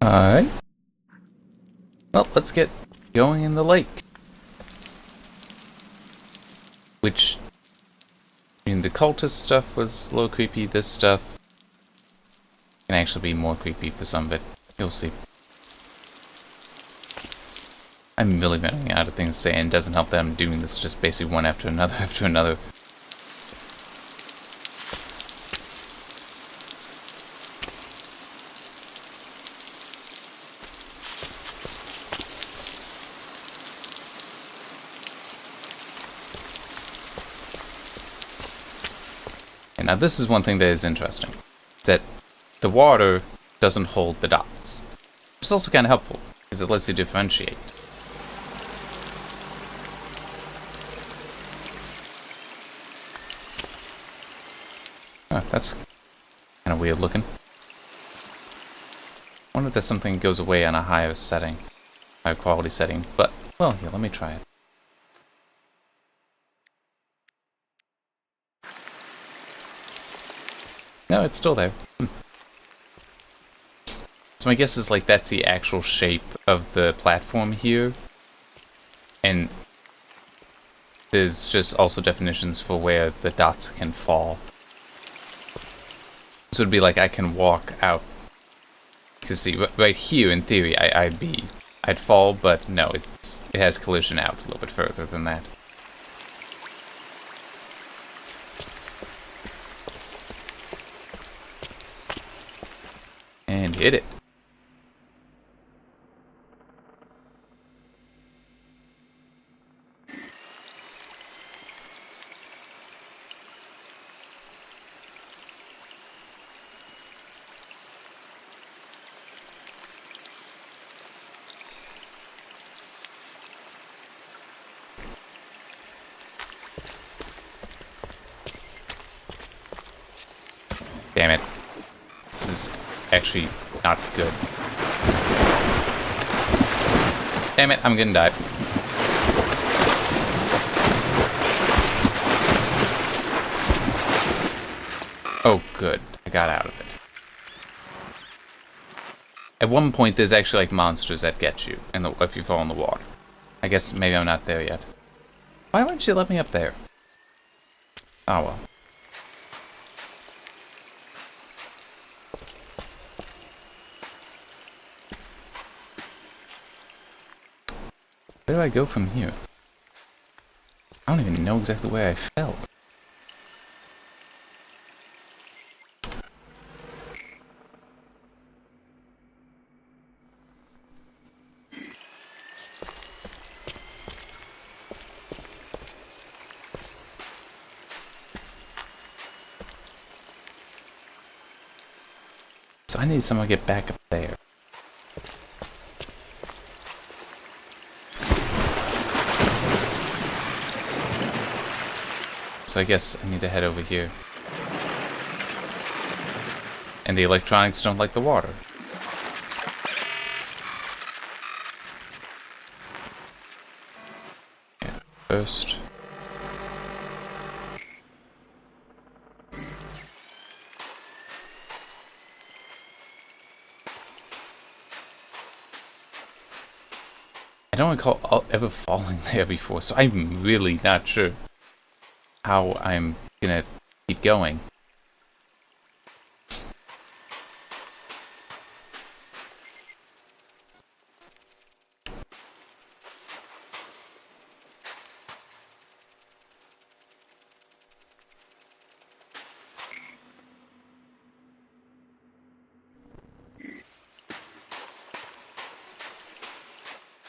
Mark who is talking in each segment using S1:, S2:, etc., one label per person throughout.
S1: Alright. Well, let's get going in the lake. Which, I mean, the cultist stuff was a little creepy. This stuff can actually be more creepy for some of it. You'll see. I'm really running out of things to say, and it doesn't help that I'm doing this just basically one after another after another. And now this is one thing that is interesting. Is that the water doesn't hold the dots. It's also kind of helpful, because it lets you differentiate. Oh, that's kind of weird looking. I wonder if there's something that goes away on a higher setting. Higher quality setting. But, well, here, let me try it. No, it's still there. So my guess is, like, that's the actual shape of the platform here. And there's just also definitions for where the dots can fall. So it'd be like I can walk out. Because see, right here, in theory, I'd fall, but no, it has collision out a little bit further than that. And hit it. Damn it. This is actually not good. Damn it, I'm gonna die. Oh, good. I got out of it. At one point, there's actually, like, monsters that get you if you fall in the water. I guess maybe I'm not there yet. Why wouldn't you let me up there? Oh, well. Where do I go from here? I don't even know exactly where I fell. So I need someone to get back up there. So I guess I need to head over here. And the electronics don't like the water. Yeah, first. I don't recall ever falling there before, so I'm really not sure how I'm gonna keep going.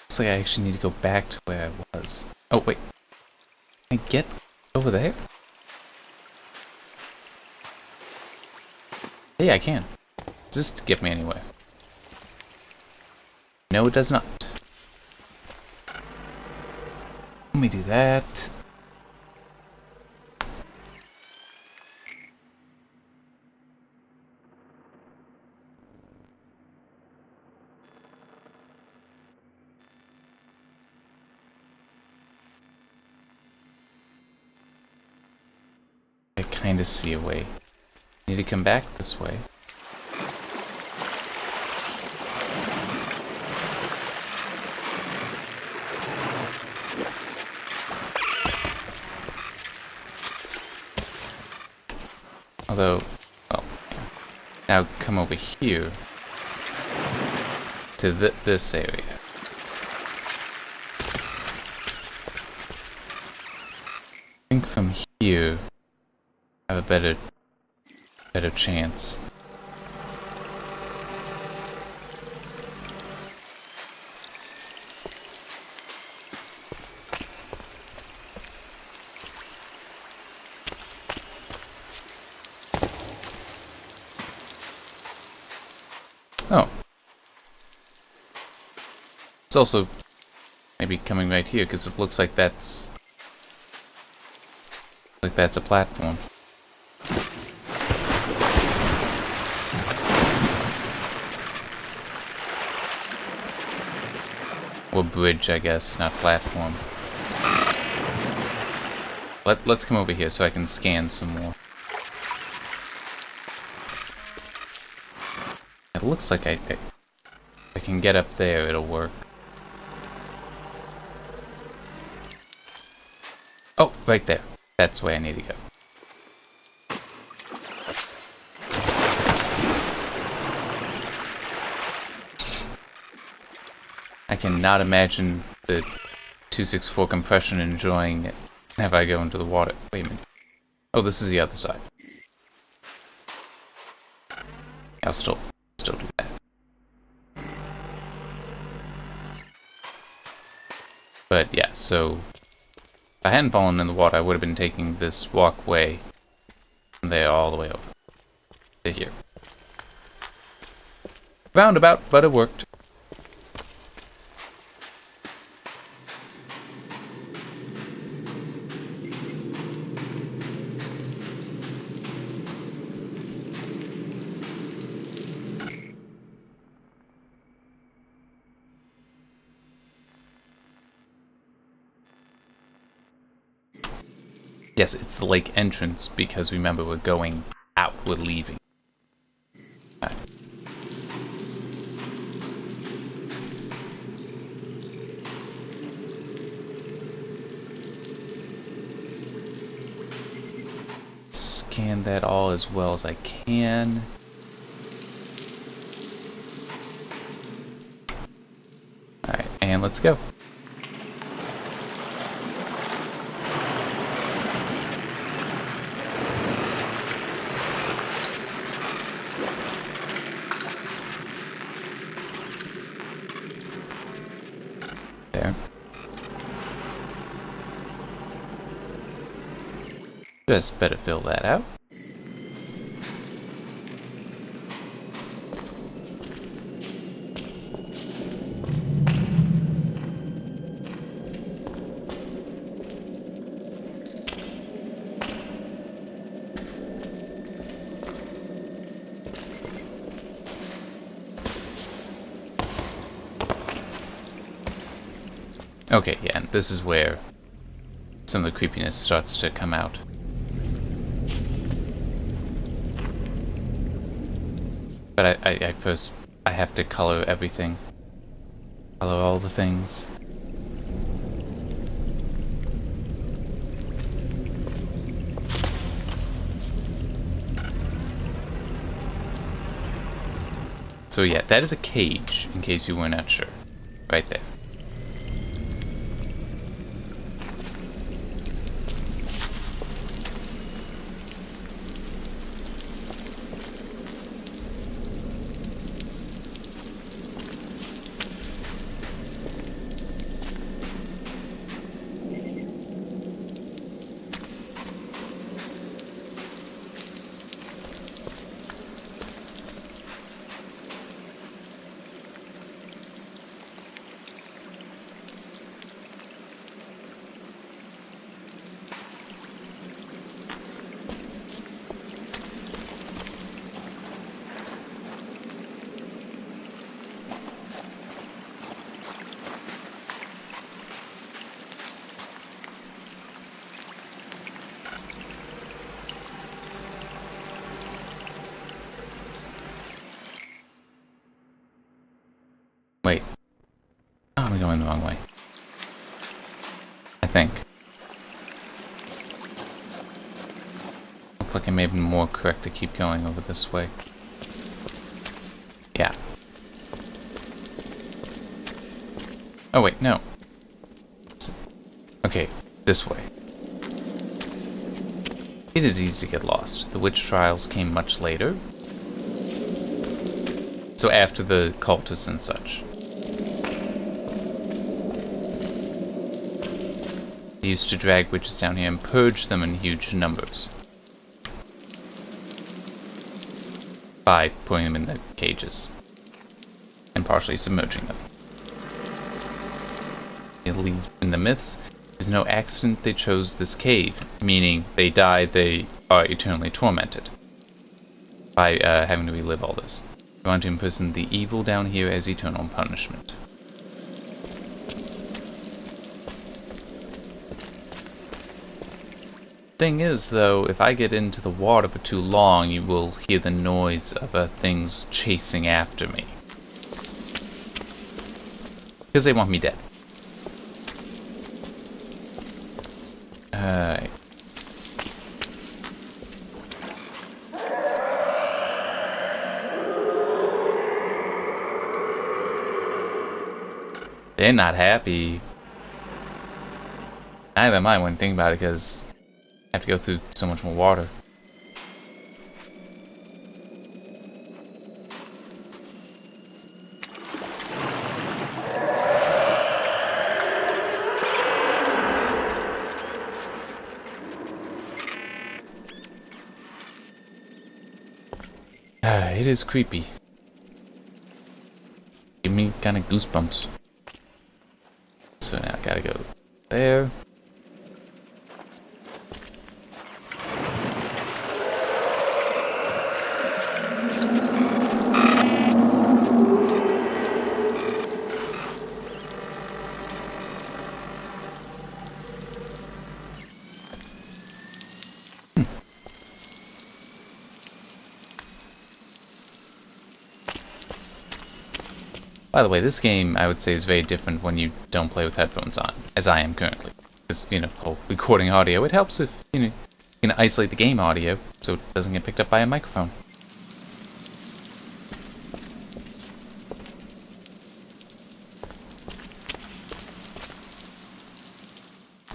S1: Looks like I actually need to go back to where I was. Oh, wait. Can I get over there? Yeah, I can. Does this get me anywhere? No, it does not. Let me do that. I kind of see a way. Need to come back this way. Although, well, yeah. Now come over here to this area. I think from here I have a better chance. Oh. It's also maybe coming right here because it looks like that's a platform. Or bridge, I guess, not platform. Let's come over here so I can scan some more. It looks like I can get up there, it'll work. Oh, right there. That's where I need to go. I cannot imagine the 264 compression enjoying it. Have I go into the water? Wait a minute. Oh, this is the other side. I'll still do that. But yeah, so if I hadn't fallen in the water, I would have been taking this walkway from there all the way over to here. Roundabout, but it worked. Yes, it's the lake entrance because remember we're going out, we're leaving. Right. Scan that all as well as I can. Alright, and let's go. There. Just better fill that out. Okay, yeah, and this is where some of the creepiness starts to come out. But I first have to color everything. Color all the things. So yeah, that is a cage, in case you were not sure. Right there. Wait. Oh, I'm going the wrong way. I think. looked like it may have been more correct to keep going over this way. Yeah. Oh wait, no. Okay, this way. It is easy to get lost. The witch trials came much later. So after the cultists and such. They used to drag witches down here and purge them in huge numbers. By putting them in the cages. And partially submerging them. In the myths, there's no accident they chose this cave, meaning they die, they are eternally tormented by having to relive all this. They want to imprison the evil down here as eternal punishment. Thing is, though, if I get into the water for too long, you will hear the noise of things chasing after me. Because they want me dead. They're not happy. Neither am I when thinking about it, because I have to go through so much more water. It is creepy. Give me kind of goosebumps. So now I gotta go there. By the way, this game, I would say, is very different when you don't play with headphones on, as I am currently. Because, whole recording audio, it helps if, you can isolate the game audio so it doesn't get picked up by a microphone.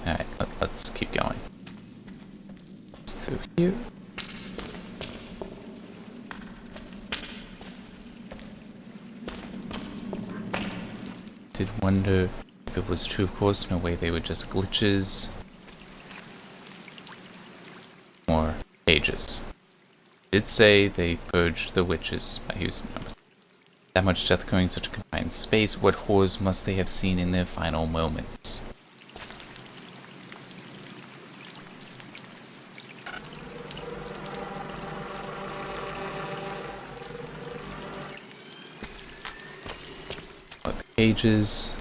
S1: Alright, let's keep going. It's through here. Did wonder if it was true, of course. No way they were just glitches. Or cages. Did say they purged the witches by using numbers. That much death occurring in such a confined space, what horrors must they have seen in their final moments? Cages.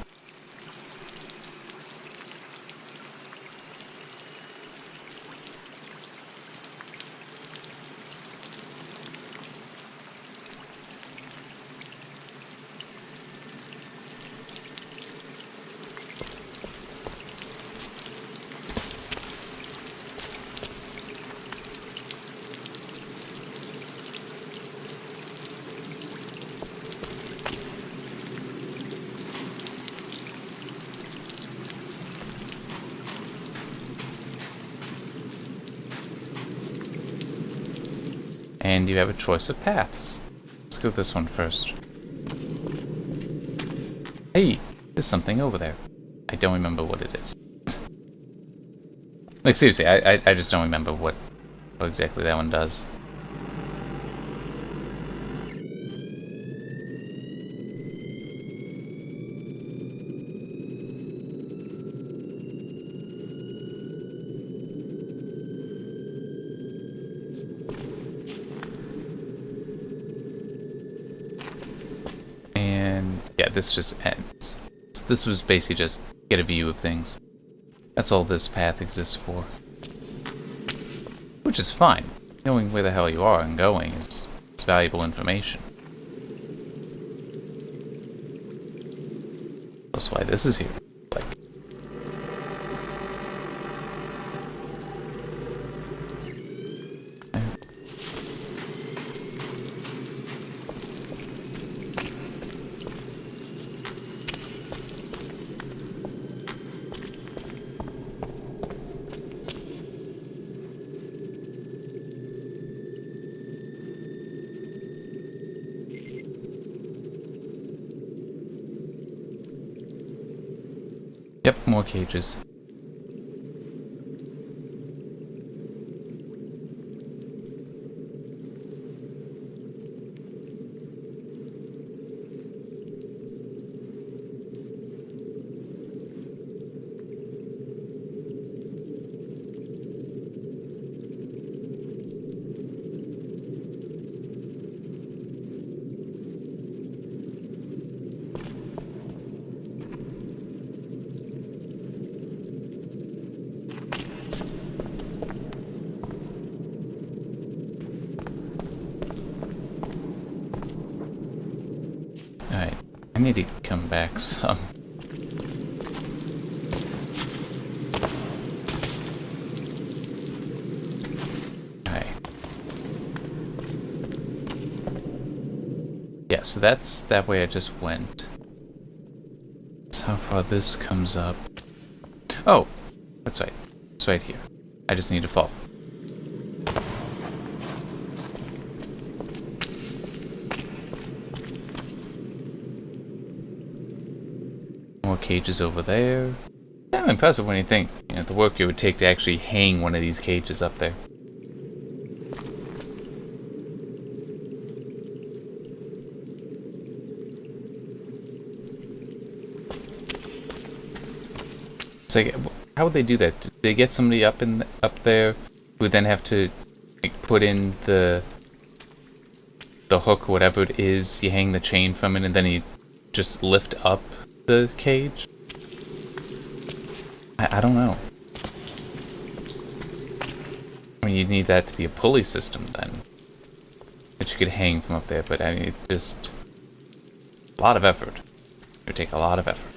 S1: And you have a choice of paths. Let's go this one first. Hey, there's something over there. I don't remember what it is. Like, seriously, I just don't remember what exactly that one does. Yeah, this just ends. So this was basically just get a view of things. That's all this path exists for. Which is fine. Knowing where the hell you are and going is valuable information. That's why this is here. Like, Yep, more cages. Alright, I need to come back some. Alright. Yeah, so that's that way I just went. That's how far this comes up. Oh, that's right. It's right here. I just need to fall. More cages over there. Yeah, I'm impressive when you think, you know, the work it would take to actually hang one of these cages up there. It's like, how would they do that? Did they get somebody up there who would then have to like, put in the hook, whatever it is, you hang the chain from it, and then you just lift up the cage? I don't know. I mean, you'd need that to be a pulley system then, that you could hang from up there, but I mean, it's just a lot of effort. It would take a lot of effort.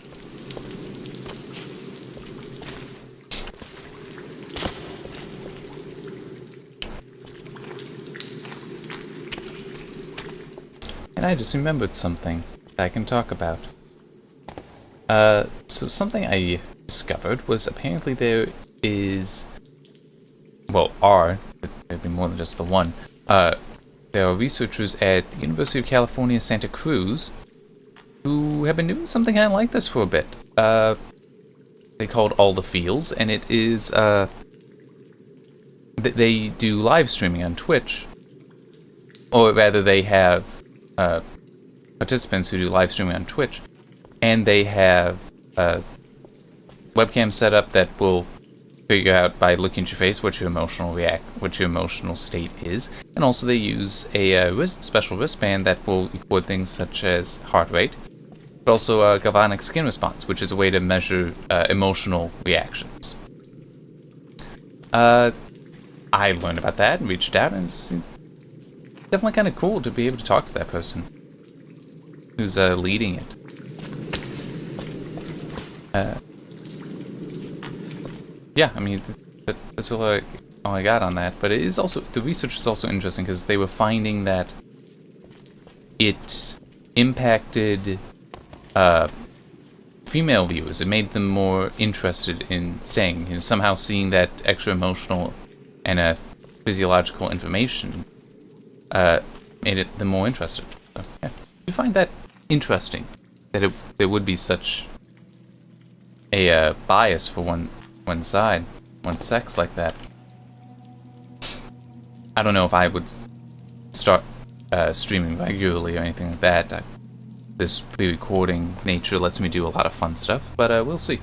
S1: And I just remembered something that I can talk about. So something I discovered was apparently there is, well, there'd be more than just the one, there are researchers at the University of California, Santa Cruz, who have been doing something kind of like this for a bit. They called All the Feels, and it is, they do live streaming on Twitch, or rather they have participants who do live streaming on Twitch, and they have a webcam set up that will figure out by looking at your face what your emotional state is, and also they use a special wristband that will record things such as heart rate, but also galvanic skin response, which is a way to measure emotional reactions. I learned about that and reached out, and it's definitely kind of cool to be able to talk to that person who's leading it. Yeah, I mean, that's all I got on that. But it is also, the research is also interesting because they were finding that it impacted female viewers. It made them more interested in staying. You know, somehow seeing that extra emotional and physiological information made them more interested. So, yeah. You find that interesting that there would be such a bias for one side, one sex like that. I don't know if I would start streaming regularly or anything like that. This pre-recording nature lets me do a lot of fun stuff, but we'll see.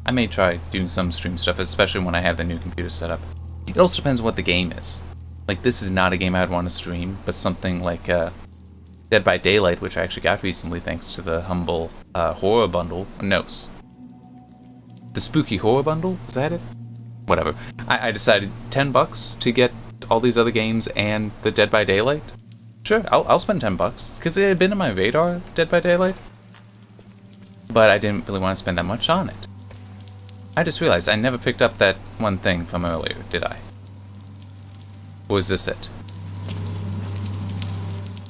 S1: I may try doing some stream stuff, especially when I have the new computer set up. It also depends what the game is. Like, this is not a game I'd want to stream, but something like Dead by Daylight, which I actually got recently thanks to the humble horror bundle. No, the spooky horror bundle? Was that it? Whatever. I decided $10 to get all these other games and the Dead by Daylight. Sure, I'll spend $10 because it had been on my radar, Dead by Daylight, but I didn't really want to spend that much on it. I just realized I never picked up that one thing from earlier, did I? Or was this it?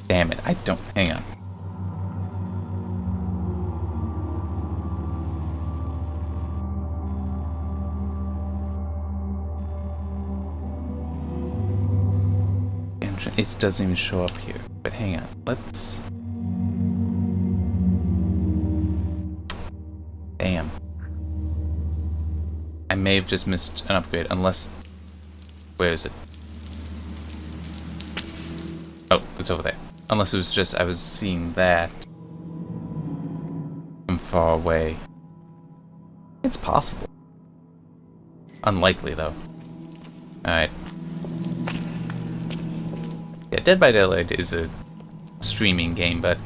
S1: Damn it, I don't. Hang on. It doesn't even show up here, but hang on. Let's. Damn. may have just missed an upgrade, unless... Where is it? Oh, it's over there. Unless it was just I was seeing that from far away. It's possible. Unlikely, though. Alright. Yeah, Dead by Daylight is a streaming game, but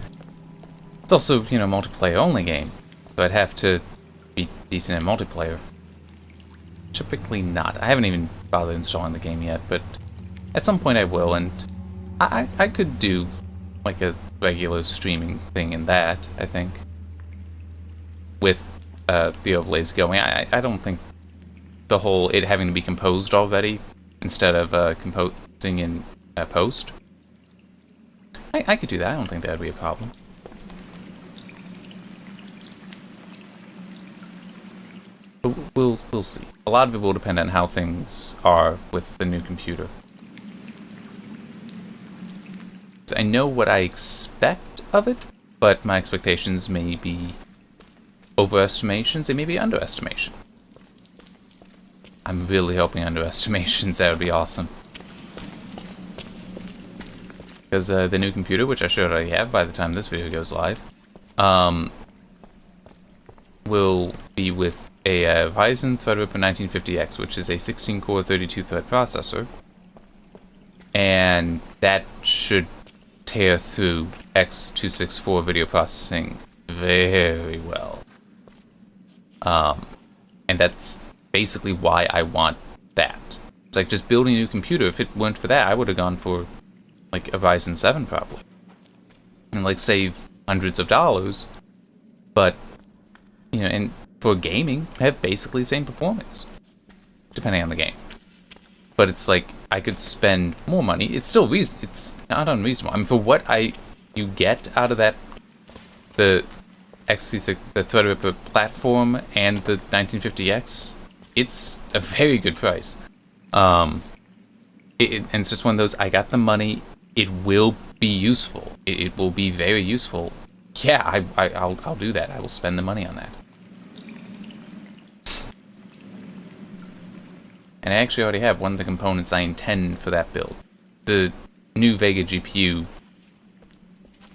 S1: it's also, you know, multiplayer-only game. So I'd have to be decent in multiplayer. Typically not. I haven't even bothered installing the game yet, but at some point I will, and I could do like a regular streaming thing in that, I think. With the overlays going. I don't think the whole it having to be composed already instead of composing in post. I could do that. I don't think that would be a problem. But we'll see. A lot of it will depend on how things are with the new computer. So I know what I expect of it, but my expectations may be overestimations, they may be underestimation. I'm really hoping underestimations. That would be awesome. Because the new computer, which I should already have by the time this video goes live, will be with a Ryzen Threadripper 1950X, which is a 16-core 32-thread processor, and that should tear through x264 video processing very well. And that's basically why I want that. It's like just building a new computer. If it weren't for that, I would have gone for like a Ryzen 7 probably, and like save hundreds of dollars. But you know, and for gaming, have basically the same performance, depending on the game. But it's like I could spend more money. It's still it's not unreasonable. I mean, for what you get out of that, the Threadripper platform and the 1950X, it's a very good price. And it's just one of those, I got the money, it will be useful. It will be very useful. Yeah, I'll do that. I will spend the money on that. And I actually already have one of the components I intend for that build. The new Vega GPU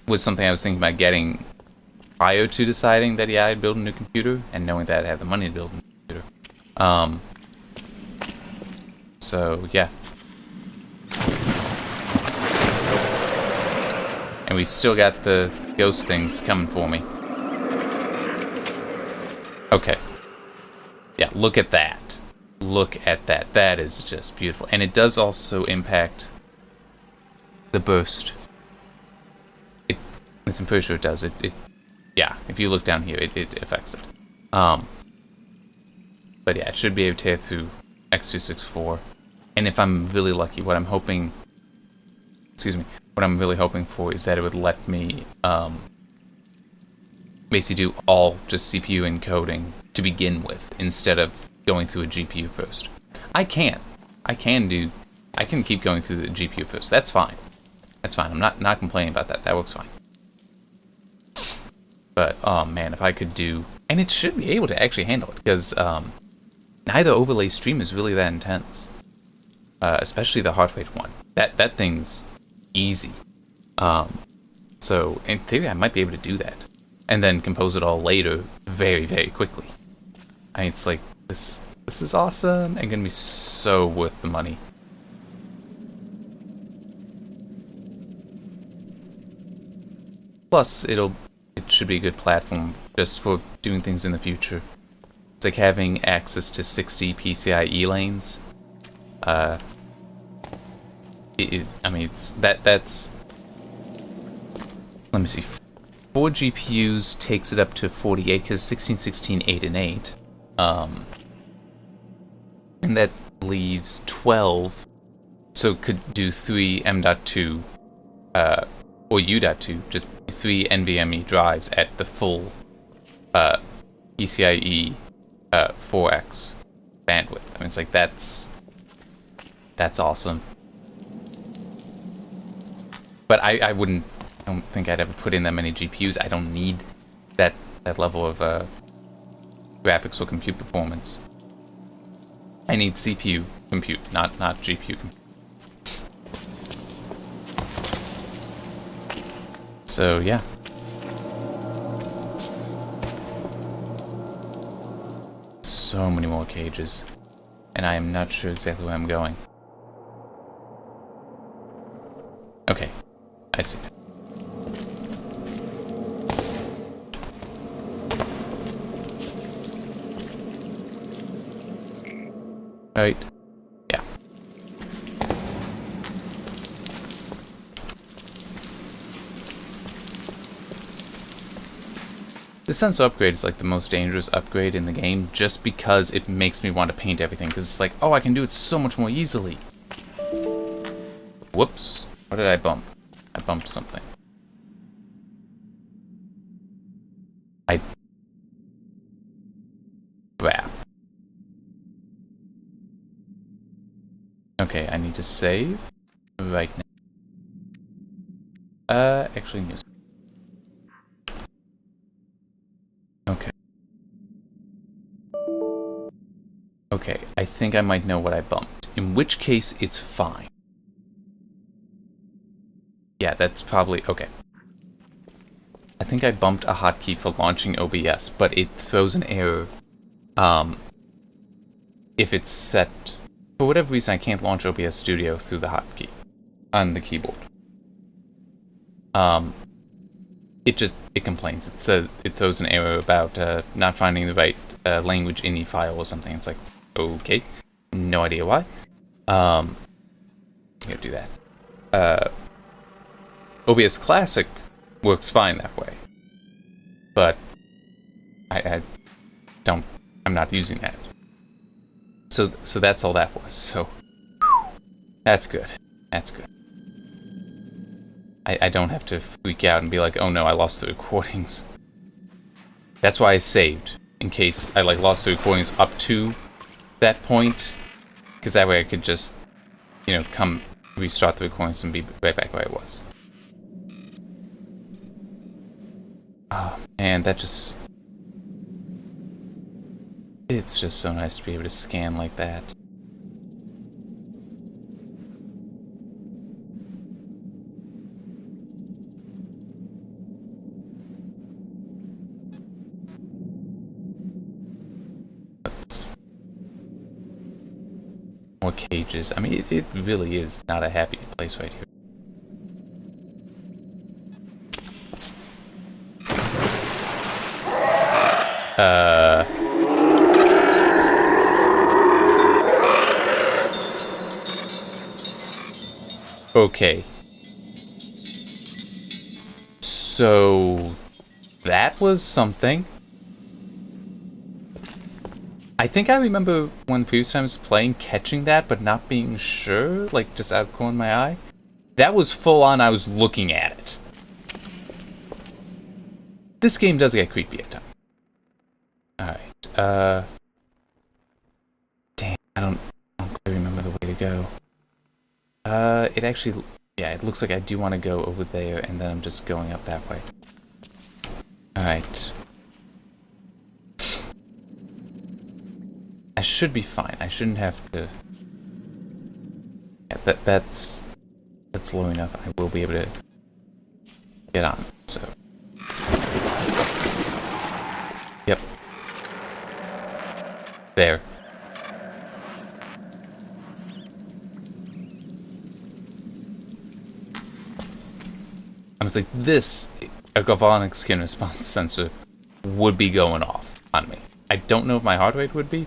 S1: was something I was thinking about getting prior to deciding that, yeah, I'd build a new computer, and knowing that I'd have the money to build a new computer. So, yeah. And we still got the ghost things coming for me. Okay. Yeah, look at that. Look at that. That is just beautiful. And it does also impact the burst. I'm pretty sure it does. Yeah, if you look down here, it affects it. But yeah, it should be able to tear through x264. And if I'm really lucky, what I'm really hoping for is that it would let me basically do all just CPU encoding to begin with, instead of going through a GPU first. I can keep going through the GPU first. That's fine. That's fine. I'm not complaining about that. That works fine. But, oh man, if I could do... And it should be able to actually handle it, because neither overlay stream is really that intense. Especially the heart rate one. That thing's easy. So, in theory, I might be able to do that. And then compose it all later very, very quickly. I mean, it's like, this is awesome, and gonna be so worth the money. Plus, it should be a good platform just for doing things in the future. It's like having access to 60 PCIe lanes. That's let me see. 4 GPUs takes it up to 48 because 16, 16, 8, and 8. And that leaves 12. So it could do 3 M.2 or U.2, just 3 NVMe drives at the full PCIe 4x bandwidth. I mean, it's like that's awesome. But I don't think I'd ever put in that many GPUs. I don't need that level of graphics or compute performance. I need CPU compute, not GPU compute. So, yeah. So many more cages. And I am not sure exactly where I'm going. Okay, I see. Right. Yeah. The sensor upgrade is like the most dangerous upgrade in the game just because it makes me want to paint everything. Because it's like, oh, I can do it so much more easily. Whoops. What did I bump? I bumped something. Crap. Okay, I need to save right now. Actually, music. Okay. Okay, I think I might know what I bumped. In which case, it's fine. Yeah, that's probably... Okay. I think I bumped a hotkey for launching OBS, but it throws an error. If it's set... For whatever reason, I can't launch OBS Studio through the hotkey on the keyboard. It complains. It says it throws an error about not finding the right language ini file or something. It's like, okay, no idea why. I'm gonna do that. OBS Classic works fine that way, but I don't. I'm not using that. So that's all that was. So that's good. That's good. I don't have to freak out and be like, oh no, I lost the recordings. That's why I saved, in case I lost the recordings up to that point, because that way I could just, come restart the recordings and be right back where I was. Oh, man, it's just so nice to be able to scan like that. More cages. I mean, it really is not a happy place right here. Okay. So that was something. I think I remember when previous times playing catching that, but not being sure, just out of the corner of my eye. That was full on, I was looking at it. This game does get creepy at times. Alright, damn, I don't quite remember the way to go. It actually, yeah, it looks like I do want to go over there, and then I'm just going up that way. Alright. I should be fine. I shouldn't have to... Yeah, that's low enough. I will be able to get on, so... Yep. There. Honestly, a galvanic skin response sensor would be going off on me. I don't know if my heart rate would be,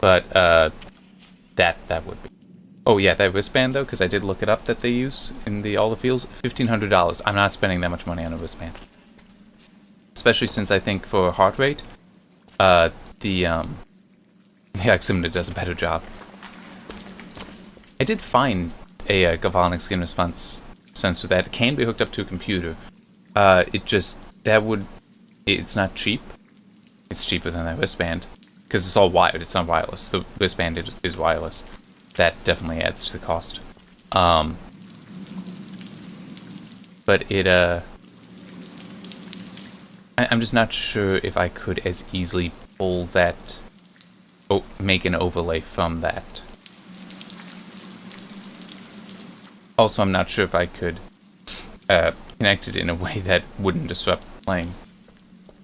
S1: but that would be. Oh yeah, that wristband though, because I did look it up that they use in all the fields, $1,500. I'm not spending that much money on a wristband, especially since I think for heart rate, the oximeter does a better job. I did find a galvanic skin response sensor that can be hooked up to a computer. It's not cheap. It's cheaper than that wristband because it's all wired. It's not wireless. The wristband is wireless. That definitely adds to the cost. But I'm just not sure if I could as easily pull that make an overlay from that. Also, I'm not sure if I could connect it in a way that wouldn't disrupt playing.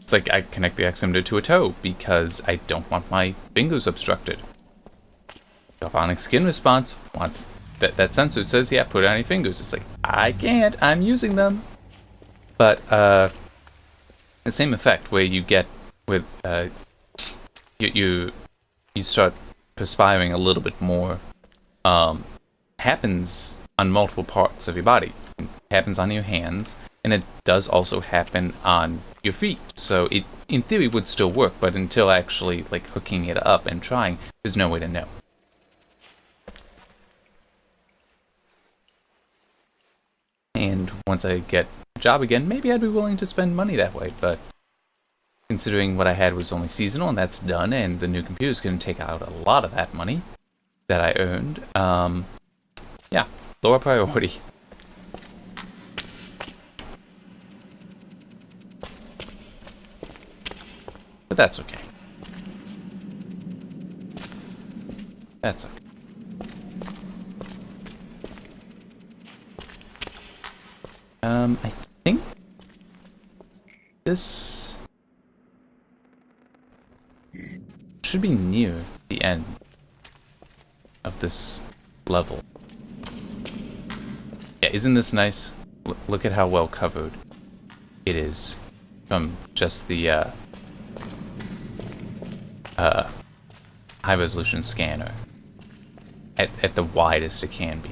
S1: It's like I connect the X-Emitter to a toe because I don't want my fingers obstructed. Galvanic skin response wants that sensor says, yeah, put it on your fingers. It's like, I can't, I'm using them. But the same effect where you get with you start perspiring a little bit more happens on multiple parts of your body. It happens on your hands, and it does also happen on your feet. So it, in theory, would still work, but until actually like hooking it up and trying, there's no way to know. And once I get a job again, maybe I'd be willing to spend money that way, but considering what I had was only seasonal and that's done, and the new computer's going to take out a lot of that money that I earned, yeah, lower priority. But that's okay. That's okay. I think this should be near the end of this level. Yeah, isn't this nice? Look at how well covered it is from just the high resolution scanner at the widest it can be.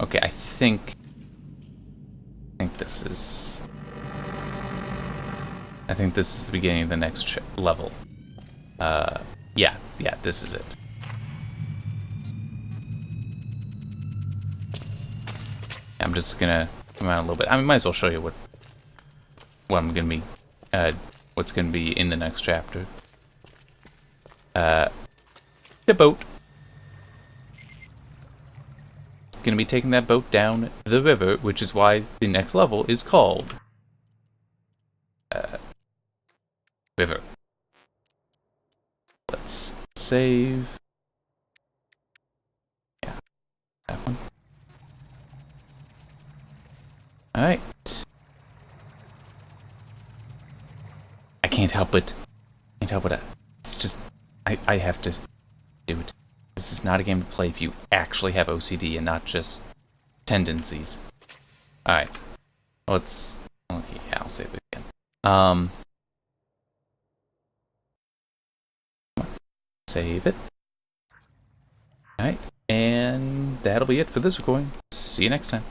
S1: Okay, I think this is. I think this is the beginning of the next level. Yeah, this is it. I'm just gonna come out a little bit. I might as well show you what I'm gonna be, what's gonna be in the next chapter. The boat. Gonna be taking that boat down the river, which is why the next level is called River. Let's save. Yeah, that one. All right. I can't help it. It's just I have to do it. This is not a game to play if you actually have OCD and not just tendencies. Alright. Let's... yeah, I'll save it again. Save it. Alright. And that'll be it for this recording. See you next time.